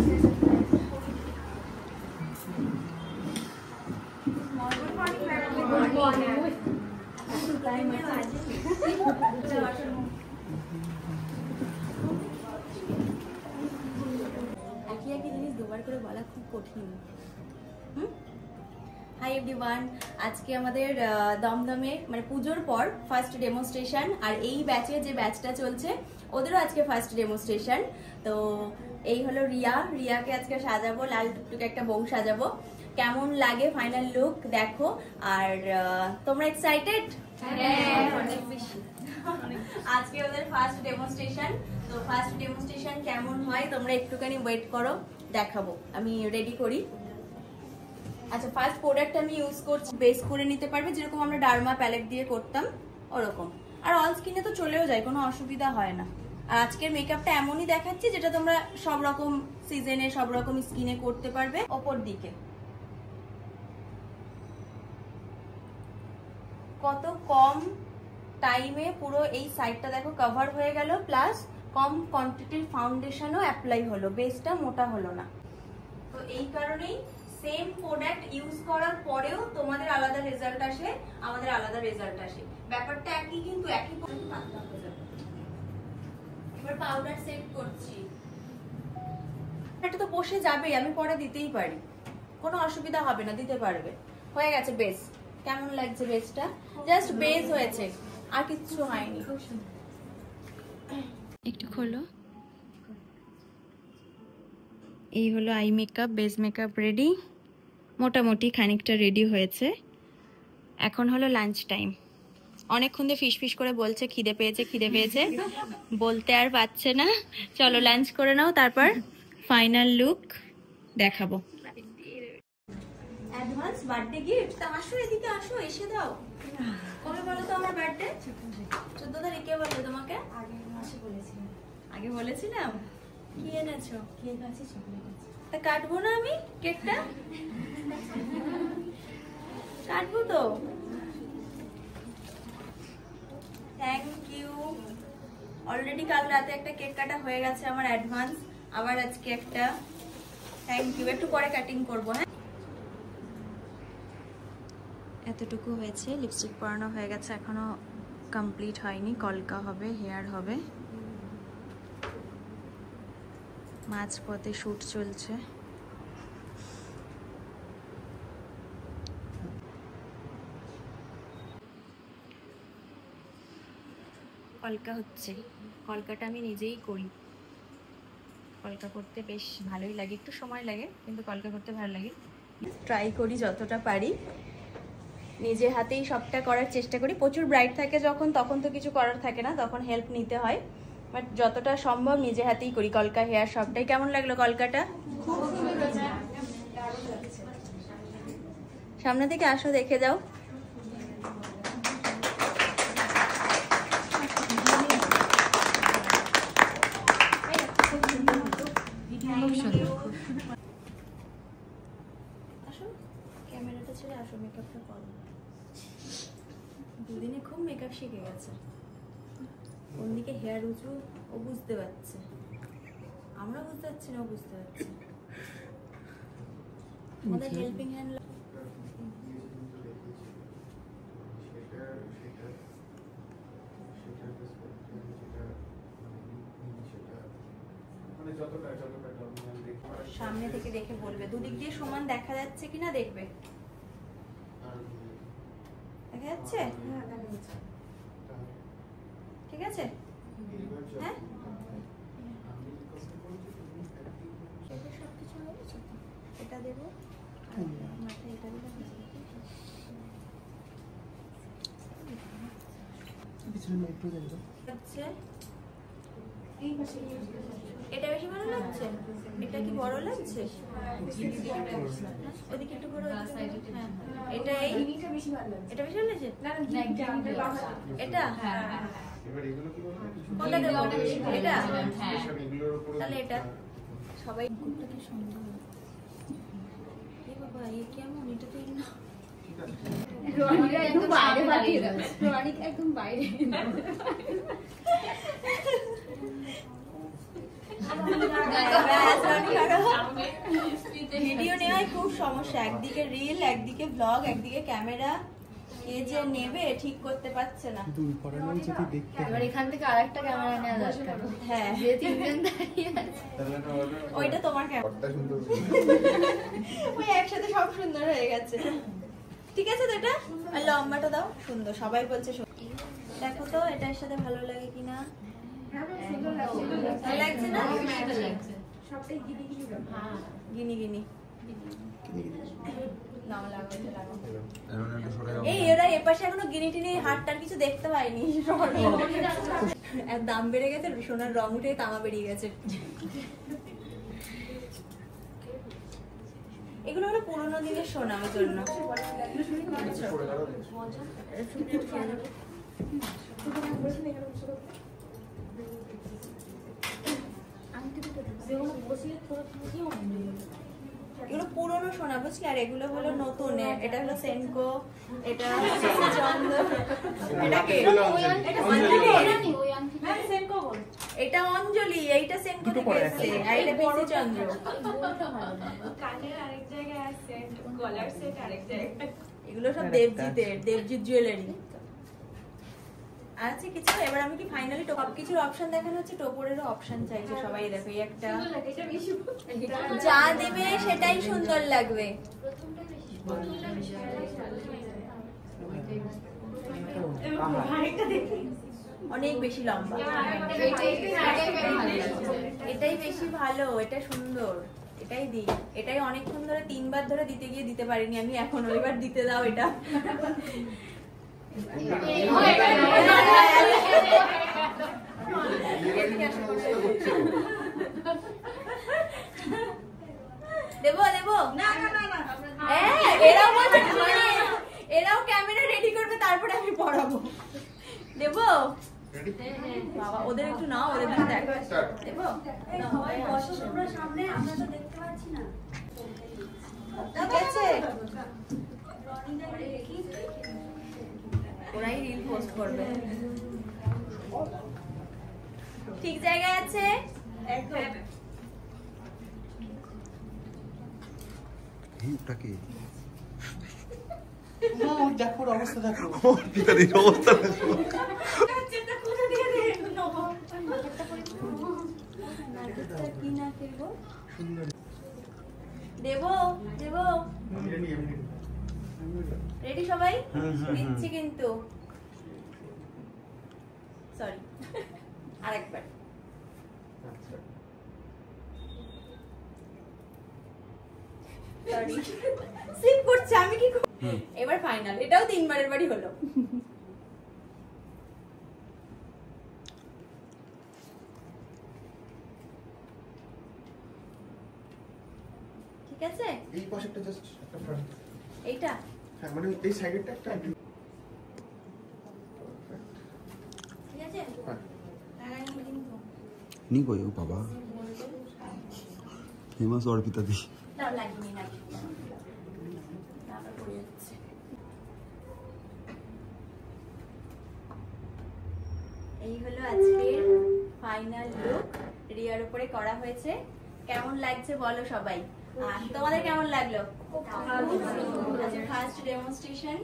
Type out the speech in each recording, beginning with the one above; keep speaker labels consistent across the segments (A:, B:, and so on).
A: Hi everyone, আজকে আমাদের দমদমে মানে পুজোর পর ফার্স্ট ডেমনস্ট্রেশন, আর এই ব্যাচে যে ব্যাচটা চলছে ওদেরও আজকে ফার্স্ট ডেমনস্ট্রেশন। তো এই হলো রিয়াকে আজকে সাজাবো, লাল টুকটুকে একটা বউ সাজাবো। কেমন লাগে ফাইনাল লুক দেখো। আর তোমরা এক্সাইটেড? অনেক বেশি। আজকে ওদের ফার্স্ট ডেমনস্ট্রেশন, তো ফার্স্ট ডেমনস্ট্রেশন কেমন হয় তোমরা একটুখানি ওয়েট করো, দেখাবো। আমি রেডি করি। আচ্ছা, ফার্স্ট প্রোডাক্ট আমি ইউজ করছি, বেস করে নিতে পারবে যেরকম আমরা ডার্মা প্যালেট দিয়ে করতাম ওরকম। আর অল স্কিনে তো চলেও যায়, কোনো অসুবিধা হয় না। আর আজকের মেকআপটা এমনই দেখাচ্ছি যেটা তোমরা সব রকম সিজনে সব রকম স্কিনে করতে পারবে। ওপর দিকে কত কম টাইমে পুরো এই সাইডটা দেখো কভার হয়ে গেল, প্লাস কম কোয়ান্টিটির ফাউন্ডেশনও অ্যাপ্লাই হলো, বেসটা মোটা হলো না। তো এই কারণেই সেম প্রোডাক্ট ইউজ করার পরেও তোমাদের আলাদা রেজাল্ট আসে, আমাদের আলাদা রেজাল্ট আসে। ব্যাপারটা একই, কিন্তু একই পাতলা হয়ে যাবে। এবার পাউডার সেট করছি। এটা তো বসে যাবেই, আমি পরে দিতেই পারি, কোনো অসুবিধা হবে না, দিতে পারবে। হয়ে গেছে বেস। কেমন লাগছে বেসটা? জাস্ট বেস হয়েছে, আর কিচ্ছু হয়নি। একটু খোলো। এই হলো eye makeup, base makeup ready, মোটামুটি খানিকটা রেডি হয়েছে। এখন হলো লাঞ্চ টাইম। অনেকক্ষণ দিয়ে ফিস করে বলছে খিদে পেয়েছে খিদে পেয়েছে, বলতে আর পারছে না। চলো লাঞ্চ করে নাও, তারপর ফাইনাল লুক দেখাবো। Advance birthday gift. আসো এদিকে, আসো, এসে দাও। কবে বলো তো আমার বার্থডে? 14 তারিখে। বললো তোমাকে? আগের মাসে বলেছিলাম। আগে বলেছিলাম? কি এনেছো? কেক আছে, চকলেট আছে। তা কাটবো না আমি কেকটা? কাটবো তো। Thank you. অলরেডি কাল রাতে একটা কেক কাটা হয়ে গেছে আমার অ্যাডভান্স, আবার আজকে একটা। Thank you. একটু পরে কাটিং করবো। হ্যাঁ, এতটুকু হয়েছে। লিপস্টিক পরানো হয়ে গেছে, এখনো কমপ্লিট হয়নি। কলকা হবে, হেয়ার হবে। মাঝপথে শুট চলছে। কলকা হচ্ছে। কলকাটা আমি নিজেই করি। কলকা করতে বেশ ভালোই লাগে, একটু সময় লাগে, কিন্তু কলকা করতে ভালো লাগে। ট্রাই করি যতটা পারি, নিজে হাতেই সবটা করার চেষ্টা করি। প্রচুর ব্রাইট থাকে যখন, তখন তো কিছু করার থাকে না, তখন হেল্প নিতে হয়। বাট যতটা সম্ভব নিজে হাতেই করি। কলকা, হেয়ার সবটাই। কেমন লাগলো কলকাটা? সামনে থেকে আসো, দেখে যাও। আসো, ক্যামেরাটা ছেড়ে আসো, মেকআপটা করো। দুদিনে খুব মেকআপ শিখে গেছে। কোন দিকে হেয়ার উঁচু ও বুঝতে পারছে, আমরা বুঝতে পারছি না, ও বুঝতে পারছে। আমাদের হেল্পিং হ্যান্ড। সামনে থেকে দেখে বলবে, দুদিক দিয়ে সমান দেখা যাচ্ছে কিনা দেখবে। দেখা যাচ্ছে? ঠিক আছে। হ্যাঁ, সবকিছু হয়েছে। এটা দেবো, মাথায় এটা দেবো। এটা বেশি ভালো লাগছে? এটা কি বড় লাগছে? ওদিকে একটু বড়। এটা বেশি ভালো লাগছে। এটা বেশি ভালো লাগছে? এটা কোনটা দেবো? এটা? তাহলে এটা। সবাই কি সুন্দর। এ বাবা, এ কেমন? এটা তো না, একদম বাইরে পাঠিয়ে দাও। একদম বাইরে। ভিডিও নেওয়ায় খুব সমস্যা, একদিকে রিল, একদিকে ব্লগ, একদিকে ক্যামেরা, কে যে নেবে ঠিক করতে পারছে না।
B: এবার এখান থেকে আরেকটা ক্যামেরা নেওয়া দরকার।
A: হ্যাঁ,
B: যে তিনজন দাঁড়িয়ে আছে
A: ওইটা তোমার ক্যামেরা। ওই একসাথে সব সুন্দর হয়ে গেছে। ঠিক আছে তো এটা? আর লম্বাটা দাও, সুন্দর, সবাই বলছে। দেখো তো এটার সাথে ভালো লাগে কিনা। ভালো লাগছে না? সবটাই গিনি গিনি। হ্যাঁ, গিনি গিনি। এই এরা এপাশে এখনো গিনি টিনি হাটটার কিছু দেখতে পাইনি। দাম বেড়ে গেছে, সোনার রং উঠে তামা বেরিয়ে গেছে। এগুলো হলো পুরোনো দিনের সোনা, ওই জন্য। এগুলো পুরোনো সোনা, বুঝলি? আর এগুলো হলো নতুন। এটা হলো সেনকো, এটা চন্দন, এটা অঞ্জলি, এইটা সেনকো থেকে এসেছে, আর এটা বেশি চন্দ্র। এগুলো সব দেবজিতের, দেবজিৎ জুয়েলারি আছে কিছু। এবার আমি কি ফাইনালি সব কিছুর অপশন দেখানো হচ্ছে, টোপরেরও অপশন চাইছে সবাই। দেখো এই একটা, যা দেবে সেটাই সুন্দর লাগবে। অনেক বেশি লম্বা, এটাই বেশি ভালো, এটা সুন্দর, এটাই দিই। এটাই অনেকক্ষণ ধরে 3 বার ধরে দিতে গিয়ে দিতে পারিনি আমি, এখন ওইবার দিতে দাও এটা। দেবো দেবো না না না না, এরাও ক্যামেরা রেডি করবে, তারপরে আমি পড়াবো। দেবো বাবা, ওদের একটু নাও, ওদের দিকে দেখো। দেবো সামনে, আমরা তো দেখতে পাচ্ছি না। ঠিক আছে, ওরাই রিল পোস্ট করবে। ঠিক জায়গায় আছে একদম।
C: দেখো অবস্থা, দেখো
A: অবস্থা দেবো দেবো। রেডি সবাই? দিচ্ছি কিন্তু, সরি আরেকবার। সরি, স্লিপ করছে, আমি কি করব? এবার ফাইনাল, এটাও 3 বারের বাড়ি হলো। ঠিক আছে,
C: এই পাশেরটা জাস্ট একটা ফ্রন্ট,
A: এইটা
C: হ্যাঁ মানে এই সাইডেরটা একটা।
A: ঠিক আছে,
D: नहीं कोई बाबा फेमस और पिता दी
A: দাও লাগিনি না, তারপর পড়ে যাচ্ছে। এই হলো আজকের ফাইনাল লুক, রিয়ার উপরে করা হয়েছে। কেমন লাগছে বলো সবাই, আর তোমাদের কেমন লাগলো? আচ্ছা, ফার্স্ট ডেমনস্ট্রেশন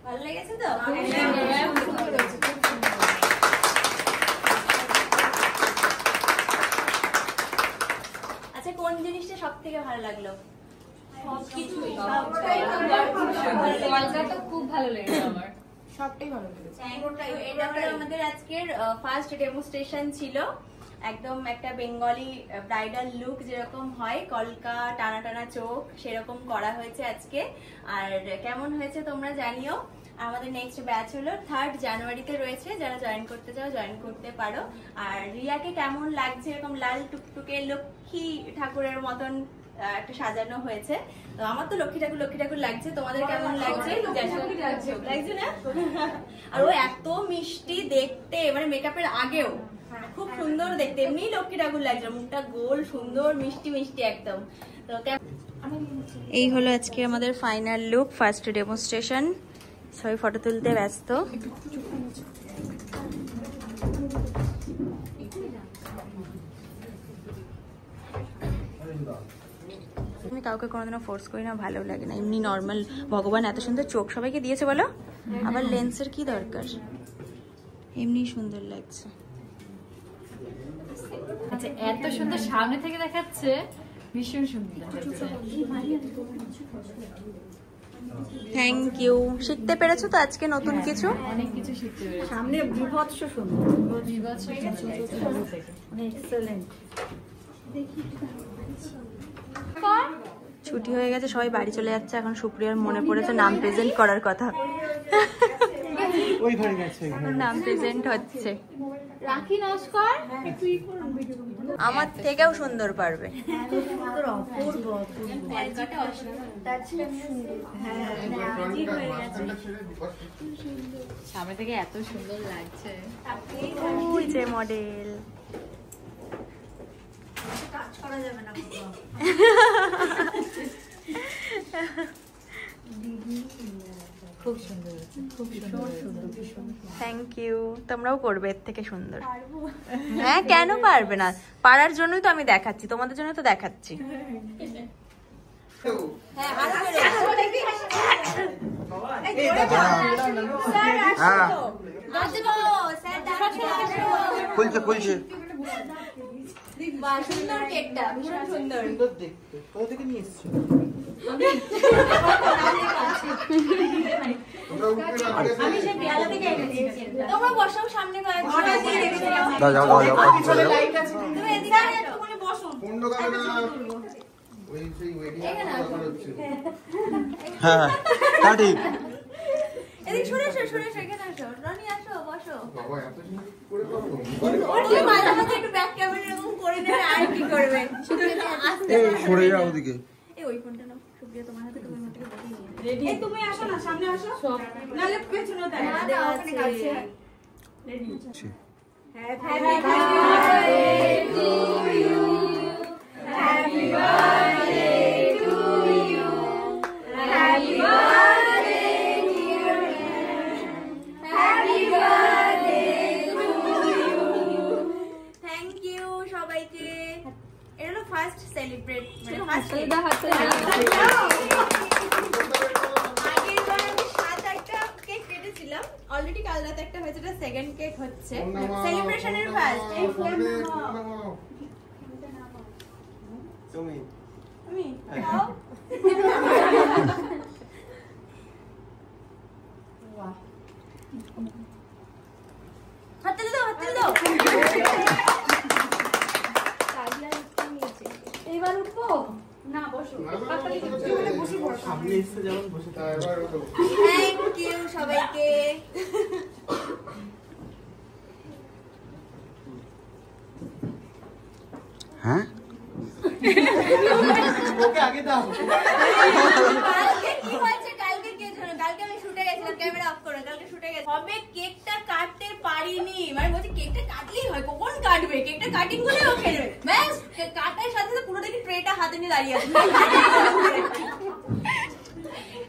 A: ভালো লেগেছে তো? আচ্ছা, কোন জিনিসটা সব থেকে ভালো লাগলো? সবকিছুই,
B: খুব ভালো লেগেছে আমার,
A: সবটাই ভালো লেগেছে। এটা হলো আমাদের আজকের ফার্স্ট ডেমনস্ট্রেশন ছিল। একদম একটা বেঙ্গলি ব্রাইডাল লুক যেরকম হয়, কলকা টানা টানা চোখ, সেরকম করা হয়েছে আজকে। আর কেমন হয়েছে তোমরা জানিও। আমাদের নেক্সট ব্যাচ হলো 3rd জানুয়ারিতে রয়েছে, যারা জয়েন করতে চাও জয়েন করতে পারো। আর রিয়াকে কেমন লাগছে, এরকম লাল টুকটুকে লক্ষ্মী ঠাকুরের মতন একটা সাজানো হয়েছে। তো আমার তো লক্ষ্মী ঠাকুর লাগছে, তোমাদের কেমন লাগছে? লাগছে না? আর ও এত মিষ্টি দেখতে, মানে মেকআপের আগেও খুব সুন্দর দেখতে, এমনি লক্ষ্মী ঠাকুর লাগছে, মুখটা গোল সুন্দর মিষ্টি মিষ্টি একদম। তো এই হলো আজকে আমাদের ফাইনাল লুক, ফার্স্ট ডেমনস্ট্রেশন। সবাই ফটো তুলতে ব্যস্ত। আমি কাউকে কোনোদিনও ফোর্স করি না, ভালো লাগে না। এমনি নর্মাল ভগবান এত সুন্দর চোখ সবাইকে দিয়েছে বলো, আবার লেন্সের কি দরকার, এমনি সুন্দর লাগছে।
B: আচ্ছা এত সুন্দর সামনে থেকে দেখাচ্ছে, ভীষণ সুন্দর।
A: Thank you. শিখতে পেরেছো তো আজকে নতুন কিছু?
B: অনেক কিছু শিখতে পেরেছি।
E: সামনে বিভৎস সুন্দর,
B: বিভৎস শুরু থেকে।
E: এক্সেলেন্ট।
A: ছুটি হয়ে গেছে, সবাই বাড়ি চলে যাচ্ছে। এখন সুপ্রিয়ার মনে পড়েছে নাম প্রেজেন্ট করার কথা।
C: ওই ঘরে গেছে,
A: নাম প্রেজেন্ট হচ্ছে।
B: রাখি নস্কর
A: আমার থেকেও সুন্দর পারবে।
B: সামনে থেকে এত সুন্দর লাগছে।
A: ওই যে মডেল।
B: খুব সুন্দর হয়েছে, খুব সুন্দর।
A: Thank you. তোমরাও করবে এর থেকে সুন্দর। হ্যাঁ কেন পারবে না, পারার জন্যই তো আমি দেখাচ্ছি, তোমাদের জন্য তো দেখাচ্ছি।
D: খুলছে খুলছে।
A: সুন্দর কেকটা, ভীষণ সুন্দর।
C: সুন্দর দেখতে। কোথা থেকে নিয়ে এসছো?
A: তোমরা বসাও সামনে,
D: দাও যাও দাও যাও পাখি চলে যাও।
A: তুমি এদিকে একটুখানি বসো।
C: ওই সেই ওয়েডিং হচ্ছে।
D: হ্যাঁ তা ঠিক।
A: এদিকে সরে এসো, সরে এসো, এখানে আসো। রনি আসো, বসো।
C: বাবা এত সুন্দর করে পাবো?
A: ওরে মাঝে মাঝে একটু ব্যাক ক্যামেরা এরকম করে নেবে, আর কি করবে?
D: এই সরে যাও ওদিকে।
A: এই ওই ফোনটা নাও, সুপ্রিয়া তোমার হাতে, তুমি আমার থেকে বসিয়ে নিও।
E: রেডি। এই তুমি আসো না, সামনে আসো। নালে পেছনে দাও।
A: ওখানে কাছে।
E: রেডি।
D: ছি।
E: Happy birthday to you. Happy birthday to you. Happy birthday dear. Happy birthday to you.
A: Thank you সবাইকে। এটা হলো ফার্স্ট সেলিব্রেট, মানে ফার্স্ট আগের বার আমি 7-8টা কেক কেটেছিলাম অলরেডি, কাল রাতে একটা হয়েছে, এটা সেকেন্ড কেক হচ্ছে সেলিব্রেশনের ফার্স্ট। এই ফোন
C: তুমি
A: আমি খাও। হাতে দাও, হাতে দাও।
E: এইবার উঠবো না, বসো।
C: সামনে এসে যেমন বসে তা এবার ওঠো।
A: থ্যাংক ইউ সবাইকে।
D: হ্যাঁ
C: ওকে আগে দাও।
A: কালকে কি হয়েছে, কালকে কে জানো, কালকে আমি শুটে গেছিলাম, ক্যামেরা অফ করে, কালকে শুটে গেছি, হবে কেকটা কাটতে পারিনি, মানে বলছি কেকটা কাটলেই হয়, কখন কাটবে, কেকটা কাটিং করে ও খেলবে, ব্যাস কাটার সাথে সাথে পুরো দেখি ট্রেটা হাতে নিয়ে দাঁড়িয়ে আছে।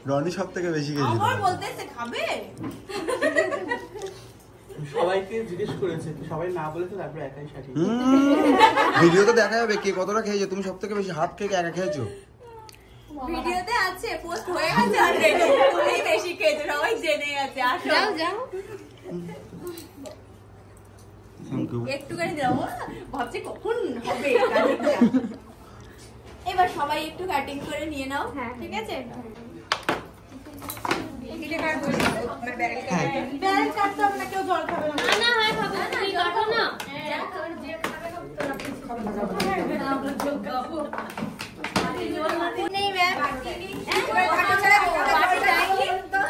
D: রনি সব থেকে বেশি খেয়েছে।
A: আমার বলতেছে খাবে।
C: সবাইকে জিজ্ঞেস করেছে, সবাই না বলেছে, তারপর একাই সাথে।
D: ভিডিওতে দেখা যাবে কে কতটা খেয়েছে। তুমি সব থেকে বেশি হাফ কেক একা খেয়েছো।
A: ভিডিওতে আছে, পোস্ট হয়ে গেছে অলরেডি, তুমি বেশি খেয়েছো, সবাই জেনে গেছে। আসো
B: যাও যাও।
D: Thank you.
A: একটুখানি দাও, ভাবছি কখন হবে কাটিংটা। এবার সবাই একটু কাটিং করে নিয়ে নাও, ঠিক আছে?
E: ব্যারেল কাটতে হবে না, কেউ জল খাবে না।
B: না হয় খাবো, তুমি কাটো না।
A: নেই ম্যাম, এবার কাটো ছাড়া বাকি যায়নি তো।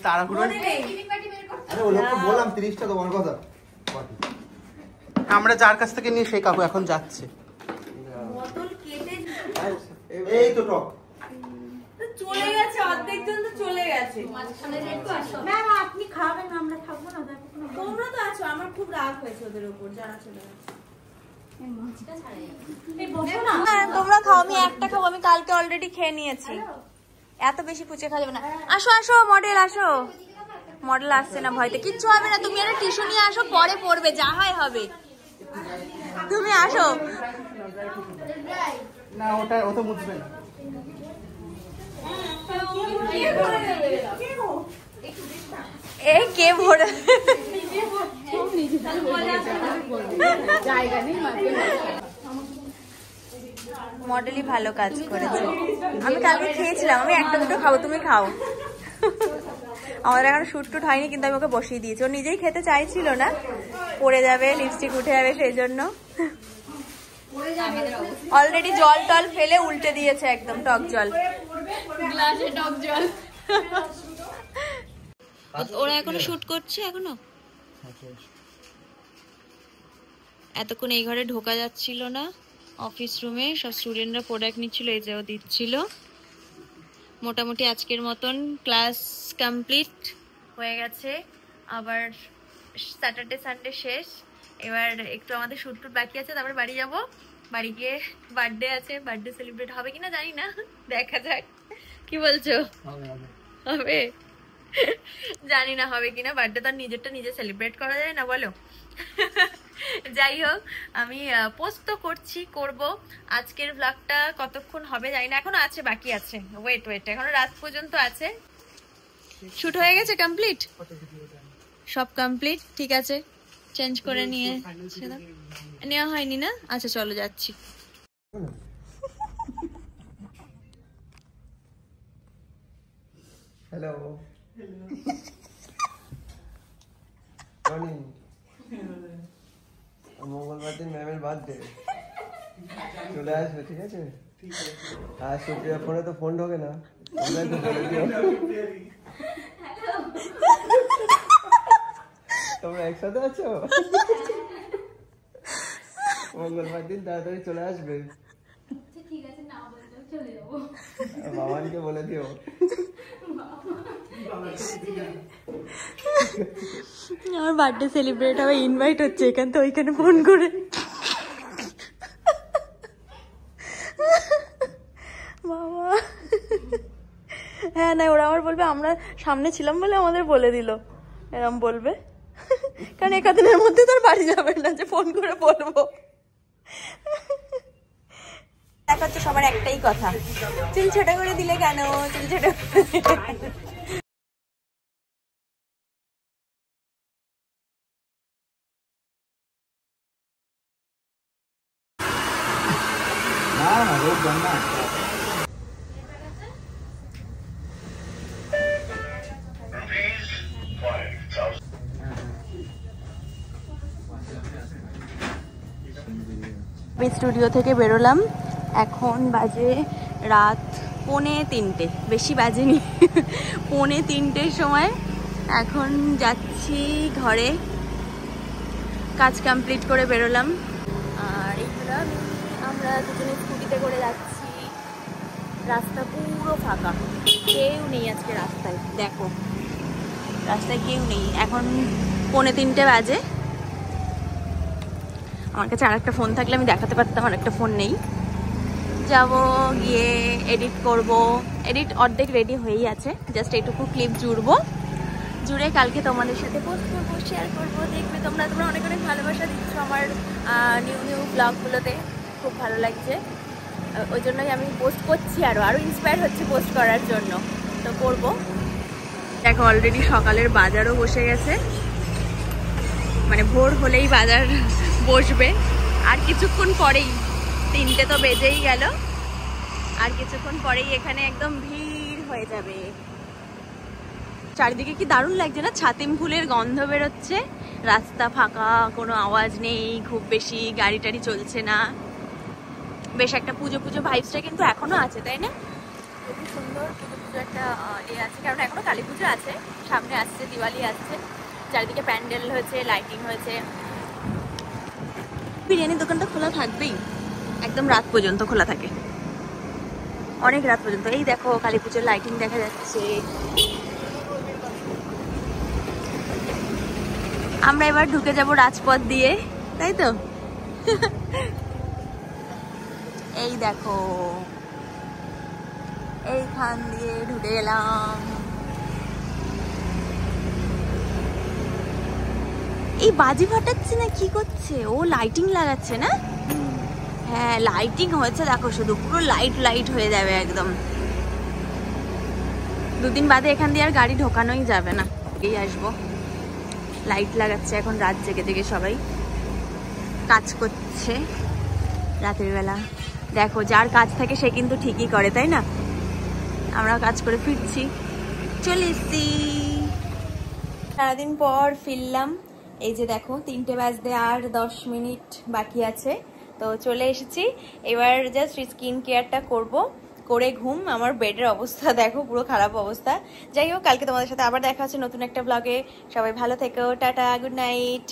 C: তাড়াহুড়ো।
A: মনে নেই।
C: আরে ও লোককে বললাম 30টা তোমার কথা। আমরা যার কাছ থেকে নিয়ে সেই কাকু এখন যাচ্ছে।
A: বোতল কেটে
C: এই তো টক।
A: তো চলে গেছে, অর্ধেক জন তো চলে গেছে।
E: ম্যাম আপনি খাবেন, আমরা খাবো না, দেখো কোনো।
A: তোমরা তো আছো, আমার খুব রাগ হয়েছে ওদের উপর যারা চলে গেছে।
E: এই বসো না।
A: হ্যাঁ তোমরা খাও, আমি একটা খাবো, আমি কালকে অলরেডি খেয়ে নিয়েছি। এত বেশি ফুচে খাওয়া যাবে না। আসো আসো মডেল, আসো। মডেল আসছে না, ভয়তে কিচ্ছু হবে না, তুমি একটা টিস্যু নিয়ে আসো, পরে পড়বে, যা হয় হবে। তুমি আসো।
C: না ওটা ও তো বুঝবে না।
A: এই কে ভরে মডেলই ভালো কাজ করেছে। আমি কালকে খেয়েছিলাম, আমি একটা দুটো খাবো, তুমি খাও। আমাদের এখন শুট টুট হয়নি, কিন্তু আমি ওকে বসিয়ে দিয়েছি। ও নিজেই খেতে চাইছিল না, পড়ে যাবে, লিপস্টিক উঠে যাবে, সেই জন্য অলরেডি জল টল ফেলে উল্টে দিয়েছে, একদম টক জল,
B: গ্লাসে টক জল।
A: ওরা এখনো শুট করছে, এখনো এতক্ষণ এই ঘরে ঢোকা যাচ্ছিল না। অফিস রুমে সব স্টুডেন্টরা প্রোডাক্ট নিচ্ছিল, এই যে ও দিচ্ছিল। মোটামুটি আজকের মতন ক্লাস কমপ্লিট হয়ে গেছে। আবার স্যাটারডে সানডে শেষ। এবার একটু আমাদের শুট টুট বাকি আছে, তারপর বাড়ি যাব। বাড়ি গিয়ে বার্থডে আছে, বার্থডে সেলিব্রেট হবে কিনা জানি না, দেখা যাক। কি বলছো? হবে? জানি না হবে কিনা। বার্থডে তো নিজেরটা নিজে সেলিব্রেট করা যায় না, বলো? যাই হোক, আমি পোস্ট তো করব। আজকের ব্লগটা কতক্ষণ হবে জানি না, এখনো আছে, বাকি আছে। ওয়েট এখনো রাত পর্যন্ত আছে। শুট হয়ে গেছে, কমপ্লিট, সব কমপ্লিট। ঠিক আছে, চেঞ্জ করে নেওয়া হয়নি না? আচ্ছা চলো যাচ্ছি।
D: Hello morning. মঙ্গলবার দিন ম্যামের বার্থডে, চলে আসবে, ঠিক আছে? আর সুপ্রিয়া ফোনে তো ফোন ঢোকে না, তোমরা একসাথে আছো? মঙ্গলবার দিন তাড়াতাড়ি চলে আসবে। বাবানকে বলে দিও।
A: আমার বার্থডে সেলিব্রেট হবে, ইনভাইট হচ্ছে এখান থেকে ওইখানে ফোন করে। বাবা, হ্যাঁ না, ওরা আবার বলবে আমরা সামনে ছিলাম বলে আমাদের বলে দিল, এরম বলবে। কারণ একদিনের মধ্যে তোর বাড়ি যাবে না যে ফোন করে বলবো। দেখা তো সবার একটাই কথা, চুল ছোট করে দিলে কেন, চুল ছোট। স্টুডিও থেকে বেরোলাম, এখন বাজে রাত 2:45, বেশি বাজেনি, 2:45 সময়। এখন যাচ্ছি ঘরে, কাজ কমপ্লিট করে বেরোলাম। আর এইগুলো আমরা দুজনে স্কুটিতে করে যাচ্ছি। রাস্তা পুরো ফাঁকা, কেউ নেই আজকে রাস্তায়। দেখো রাস্তায় কেউ নেই। এখন 2:45 বাজে। আমার কাছে আরেকটা ফোন থাকলে আমি দেখাতে পারতাম, আরেকটা ফোন নেই। যাব, গিয়ে এডিট করব। এডিট অর্ধেক রেডি হয়েই আছে, জাস্ট এইটুকু ক্লিপ জুড়ে কালকে তোমাদের সাথে পোস্ট করবো, শেয়ার করবো। দেখবে তোমরা অনেক অনেক ভালোবাসা দিচ্ছ আমার নিউ ব্লগগুলোতে, খুব ভালো লাগছে। ওই জন্যই আমি পোস্ট করছি, আরও ইন্সপায়ার হচ্ছে পোস্ট করার জন্য, তো করবো। দেখো অলরেডি সকালের বাজারও বসে গেছে, মানে ভোর হলেই বাজার বসবে। আর কিছুক্ষণ পরেই, 3টে তো বেজেই গেল, আর কিছুক্ষণ পরেই এখানে একদম ভিড় হয়ে যাবে। চারিদিকে কি দারুণ লাগছে না, ছাতিম ফুলের গন্ধ বেরোচ্ছে। রাস্তা ফাঁকা, কোনো আওয়াজ নেই, খুব বেশি গাড়ি টাড়ি চলছে না। বেশ একটা পুজো ভাইবসটা কিন্তু এখনো আছে, তাই না? খুবই সুন্দর পুজো একটা আছে, কারণ এখনো কালী পুজো আছে, সামনে আসছে, দিওয়ালি আসছে। চারিদিকে প্যান্ডেল হয়েছে, লাইটিং হয়েছে। বিরিয়ানির দোকানটা খোলা থাকবেই, একদম রাত পর্যন্ত খোলা থাকে, অনেক রাত পর্যন্ত। এই দেখো কালী পুজোর লাইটিং দেখা যাচ্ছে। আমরা এবার ঢুকে যাব রাজপথ দিয়ে, তাই তো? এই দেখো এইখান দিয়ে ঢুকে গেলাম। এই বাজি ফাটাচ্ছে না কি করছে? ও লাইটিং লাগাচ্ছে না? হ্যাঁ লাইটিং হয়েছে দেখো, শুধু পুরো লাইট লাইট হয়ে যাবে একদম। দুদিন বাদে এখান দিয়ে আর গাড়ি ঢোকানোই যাবে না, এই আসবো। লাইট লাগাচ্ছে এখন, রাত জেগে জেগে সবাই কাজ করছে রাতের বেলা। দেখো যার কাজ থাকে সে কিন্তু ঠিকই করে, তাই না? আমরাও কাজ করে ফিরছি, চলে এসছি। সারাদিন পর ফিরলাম। এই যে দেখো 3টে বাজতে আর 10 মিনিট বাকি আছে, তো চলে এসেছি। এবার জাস্ট স্কিন কেয়ারটা করবো, করে ঘুম। আমার বেডের অবস্থা দেখো, পুরো খারাপ অবস্থা। যাই হোক, কালকে তোমাদের সাথে আবার দেখা হচ্ছে নতুন একটা ব্লগে। সবাই ভালো থেকো, টাটা, গুড নাইট।